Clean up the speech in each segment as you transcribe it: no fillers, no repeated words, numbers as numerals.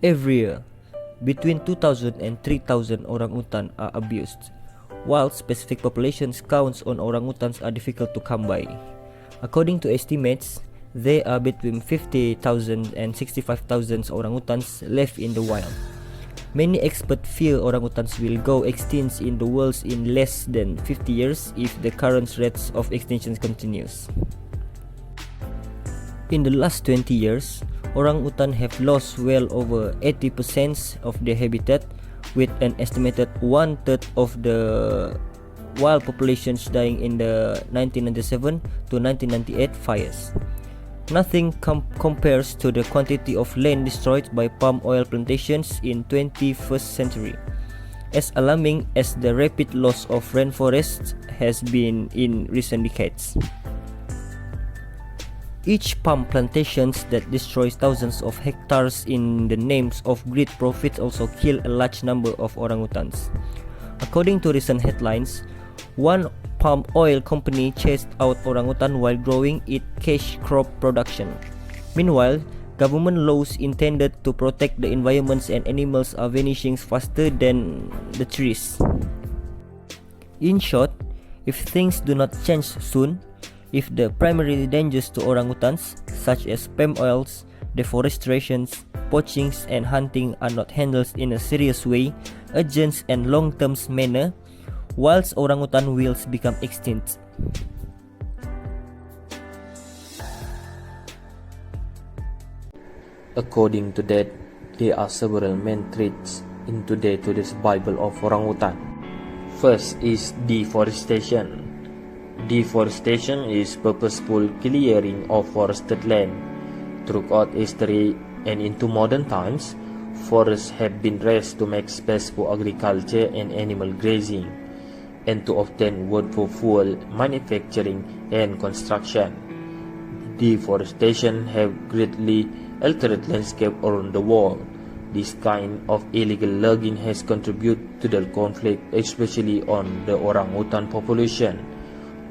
Every year, between 2,000 and 3,000 orangutan are abused, while specific populations counts on orangutans are difficult to come by. According to estimates, there are between 50,000 and 65,000 orangutans left in the wild. Many experts fear orangutans will go extinct in the world in less than 50 years if the current rates of extinction continues. In the last 20 years, orangutan have lost well over 80% of their habitat, with an estimated one-third of the wild populations dying in the 1997 to 1998 fires. Nothing compares to the quantity of land destroyed by palm oil plantations in 21st century, as alarming as the rapid loss of rainforests has been in recent decades. Each palm plantation that destroys thousands of hectares in the names of great profits also kill a large number of orangutans. According to recent headlines, one palm oil company chased out orangutan while growing its cash crop production. Meanwhile, government laws intended to protect the environment and animals are vanishing faster than the trees. In short, if things do not change soon, if the primary dangers to orangutans, such as palm oils, deforestation, poaching and hunting are not handled in a serious way, urgent and long-term manner, whilst orangutan will become extinct. According to that, there are several main threats in today's survival of orangutan. First is deforestation. Deforestation is purposeful clearing of forested land. Throughout history and into modern times, forests have been razed to make space for agriculture and animal grazing, and to obtain wood for fuel, manufacturing, and construction. Deforestation have greatly altered landscape around the world. This kind of illegal logging has contributed to the conflict, especially on the orangutan population.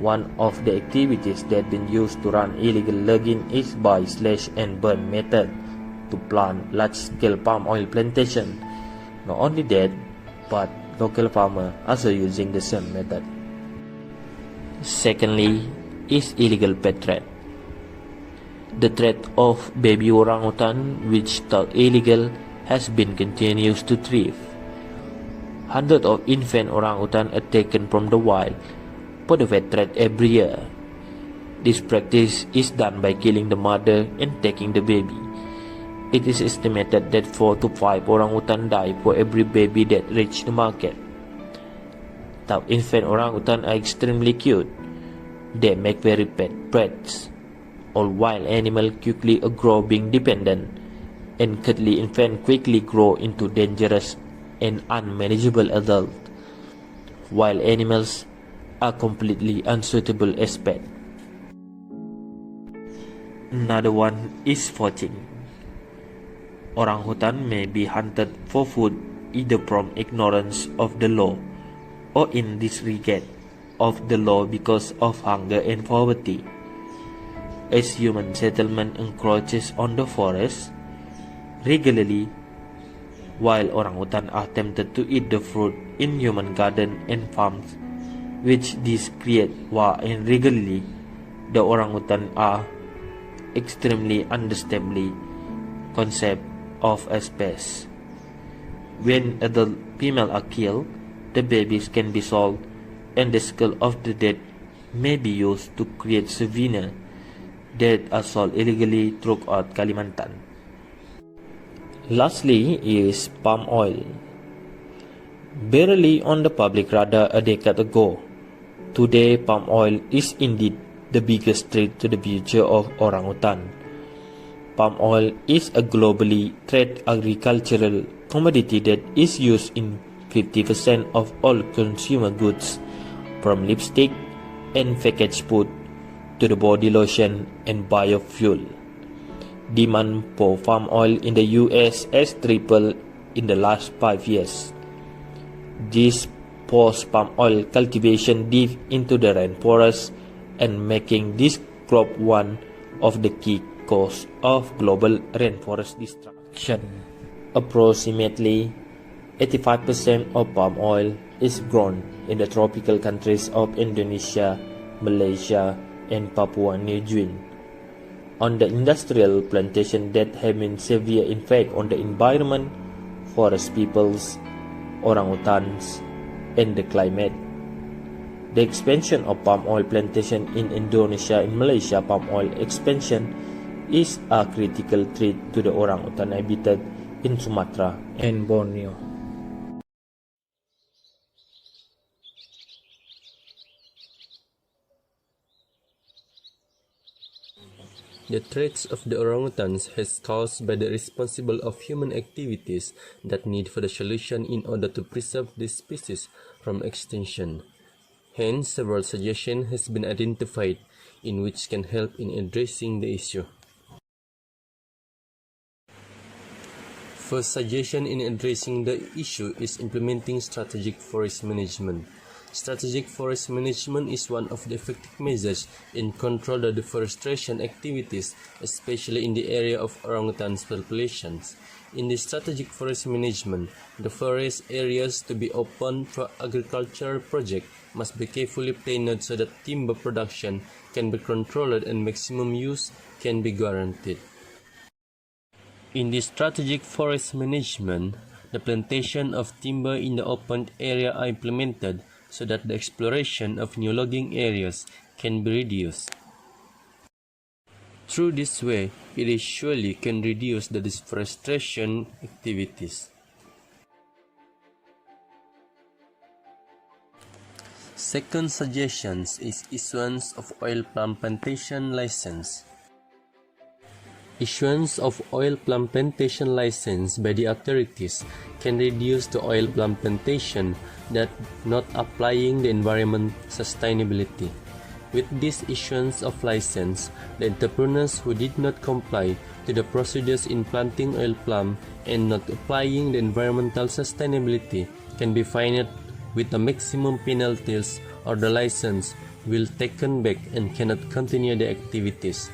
One of the activities that been used to run illegal logging is by slash and burn method to plant large-scale palm oil plantation. Not only that, but local farmers also using the same method. Secondly is illegal pet trade. The trade of baby orangutan, which thought illegal, has been continuous to thrive. Hundreds of infant orangutan are taken from the wild for the pet trade every year. This practice is done by killing the mother and taking the baby. It is estimated that 4 to 5 orangutan die for every baby that reach the market. Now, infant orangutan are extremely cute. They make very pet pets. All wild animals quickly grow being dependent, and cuddly infants quickly grow into dangerous and unmanageable adults. Wild animals are completely unsuitable as pets. Another one is poaching. Orangutan may be hunted for food either from ignorance of the law or in disregard of the law because of hunger and poverty. As human settlement encroaches on the forest regularly, while orangutan are tempted to eat the fruit in human gardens and farms, which these create war, and regularly the orangutan are extremely understandably concept of a species. When adult females are killed, the babies can be sold, and the skull of the dead may be used to create souvenirs that are sold illegally throughout Kalimantan. Lastly is palm oil. Barely on the public radar a decade ago, today palm oil is indeed the biggest threat to the future of orangutan. Palm oil is a globally traded agricultural commodity that is used in 50% of all consumer goods, from lipstick and packaged food to the body lotion and biofuel. Demand for palm oil in the US has tripled in the last 5 years. This forced palm oil cultivation deep into the rainforest and making this crop one of the key causes of global rainforest destruction. Approximately 85% of palm oil is grown in the tropical countries of Indonesia, Malaysia, and Papua New Guinea. On the industrial plantation that have been severe impact on the environment, forest peoples, orangutans, and the climate. The expansion of palm oil plantation in Indonesia and Malaysia palm oil expansion is a critical threat to the orangutan habitat in Sumatra and Borneo. The threats of the orangutans is caused by the responsible of human activities that need for the solution in order to preserve this species from extinction. Hence, several suggestions has been identified in which can help in addressing the issue. First suggestion in addressing the issue is implementing strategic forest management. Strategic forest management is one of the effective measures in control the deforestation activities, especially in the area of orangutan populations. In the strategic forest management, the forest areas to be open for agricultural project must be carefully planned so that timber production can be controlled and maximum use can be guaranteed. In the strategic forest management, the plantation of timber in the open area are implemented so that the exploration of new logging areas can be reduced. Through this way, it surely can reduce the deforestation activities. Second suggestion is issuance of oil palm plantation license. Issuance of oil palm plantation license by the authorities can reduce the oil palm plantation that not applying the environment sustainability. With this issuance of license, the entrepreneurs who did not comply to the procedures in planting oil palm and not applying the environmental sustainability can be fined with the maximum penalties, or the license will taken back and cannot continue the activities.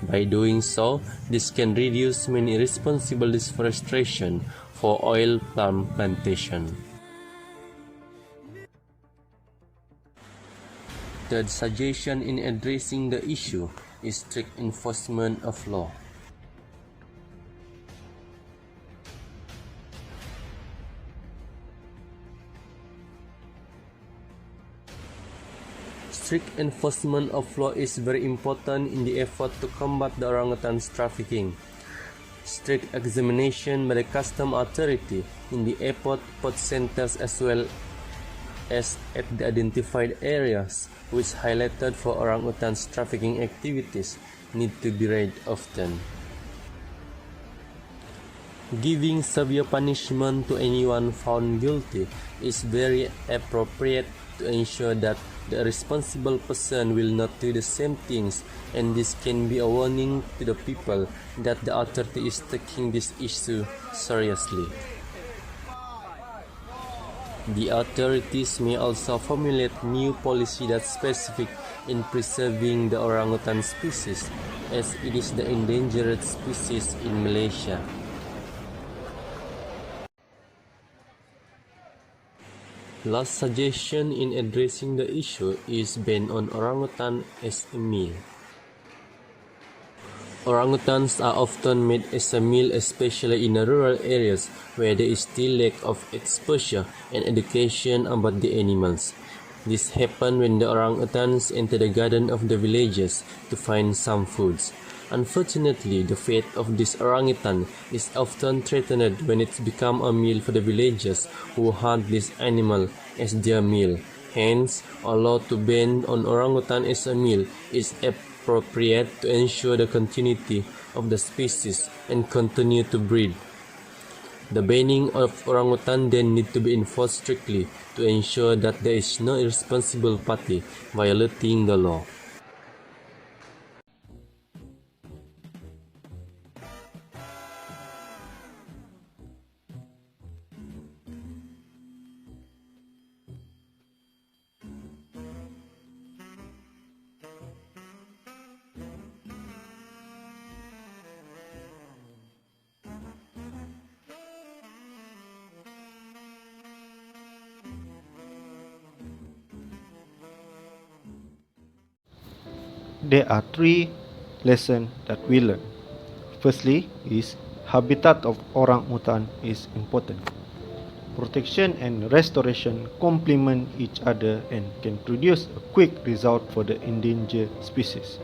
By doing so, this can reduce many irresponsible deforestation for oil palm plantation. Third suggestion in addressing the issue is strict enforcement of law. Strict enforcement of law is very important in the effort to combat the orangutans trafficking. Strict examination by the custom authority in the airport port centers as well as at the identified areas which highlighted for orangutans trafficking activities need to be read often. Giving severe punishment to anyone found guilty is very appropriate to ensure that the responsible person will not do the same things, and this can be a warning to the people that the authority is taking this issue seriously. The authorities may also formulate new policy that's specific in preserving the orangutan species, as it is the endangered species in Malaysia. Last suggestion in addressing the issue is ban on orangutan as a meal. Orangutans are often made as a meal, especially in the rural areas where there is still lack of exposure and education about the animals. This happens when the orangutans enter the garden of the villages to find some foods. Unfortunately, the fate of this orangutan is often threatened when it's become a meal for the villagers who hunt this animal as their meal. Hence, a law to ban on orangutan as a meal is appropriate to ensure the continuity of the species and continue to breed. The banning of orangutan then need to be enforced strictly to ensure that there is no irresponsible party violating the law. there are three lessons that we learn. Firstly is habitat of orangutan is important. Protection and restoration complement each other and can produce a quick result for the endangered species.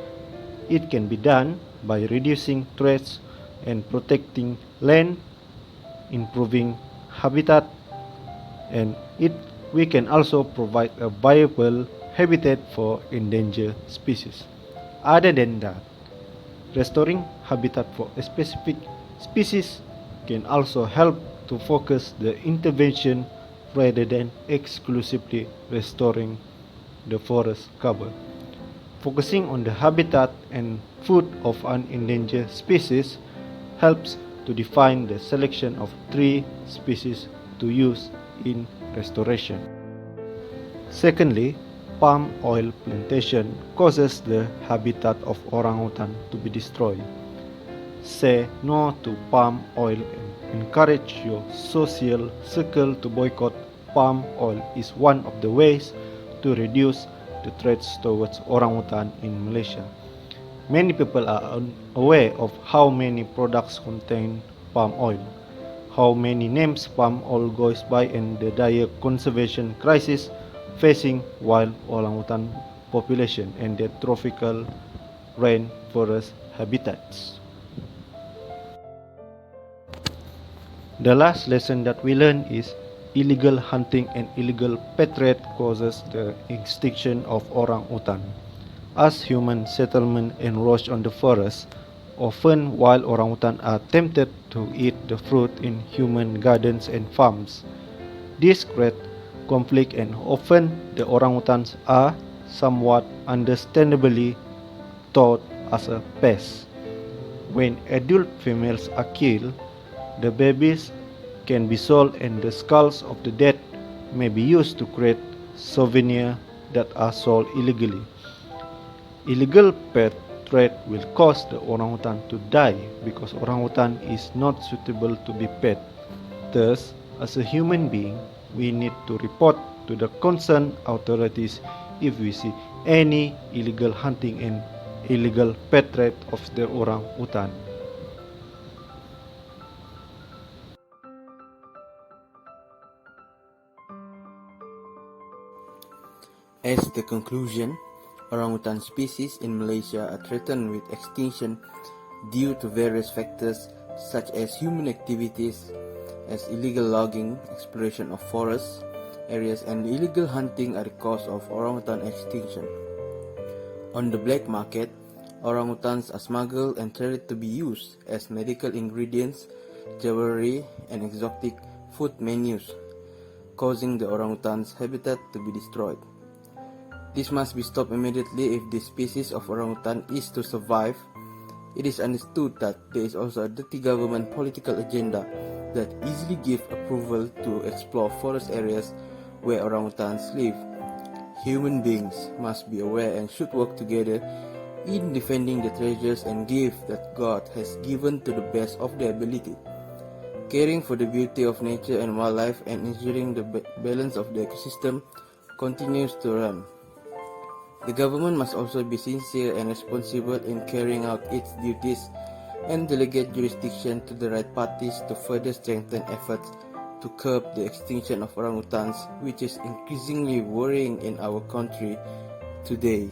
It can be done by reducing threats and protecting land, improving habitat, and we can also provide a viable habitat for endangered species. Other than that, restoring habitat for a specific species can also help to focus the intervention rather than exclusively restoring the forest cover. Focusing on the habitat and food of an endangered species helps to define the selection of 3 species to use in restoration. Secondly, palm oil plantation causes the habitat of orangutan to be destroyed. Say no to palm oil and encourage your social circle to boycott palm oil is one of the ways to reduce the threats towards orangutan in Malaysia. Many people are unaware of how many products contain palm oil, how many names palm oil goes by, and the dire conservation crisis facing wild orangutan population and their tropical rainforest habitats. The last lesson that we learn is illegal hunting and illegal pet trade causes the extinction of orangutan. As human settlement encroach on the forest, often wild orangutan are tempted to eat the fruit in human gardens and farms. This creates conflict and often the orangutans are somewhat understandably thought as a pest. When adult females are killed, the babies can be sold and the skulls of the dead may be used to create souvenirs that are sold illegally. Illegal pet trade will cause the orangutan to die because orangutan is not suitable to be pet. Thus, as a human being, we need to report to the concerned authorities if we see any illegal hunting and illegal pet trade of the orangutan. As the conclusion, orangutan species in Malaysia are threatened with extinction due to various factors such as human activities, as illegal logging, exploration of forests areas, and illegal hunting are the cause of orangutan extinction. On the black market, orangutans are smuggled and traded to be used as medical ingredients, jewelry, and exotic food menus, causing the orangutan's habitat to be destroyed. This must be stopped immediately if this species of orangutan is to survive. It is understood that there is also a dirty government political agenda that easily gives approval to explore forest areas where orangutans live. Human beings must be aware and should work together in defending the treasures and gifts that God has given to the best of their ability. Caring for the beauty of nature and wildlife and ensuring the balance of the ecosystem continues to run. The government must also be sincere and responsible in carrying out its duties and delegate jurisdiction to the right parties to further strengthen efforts to curb the extinction of orangutans, which is increasingly worrying in our country today.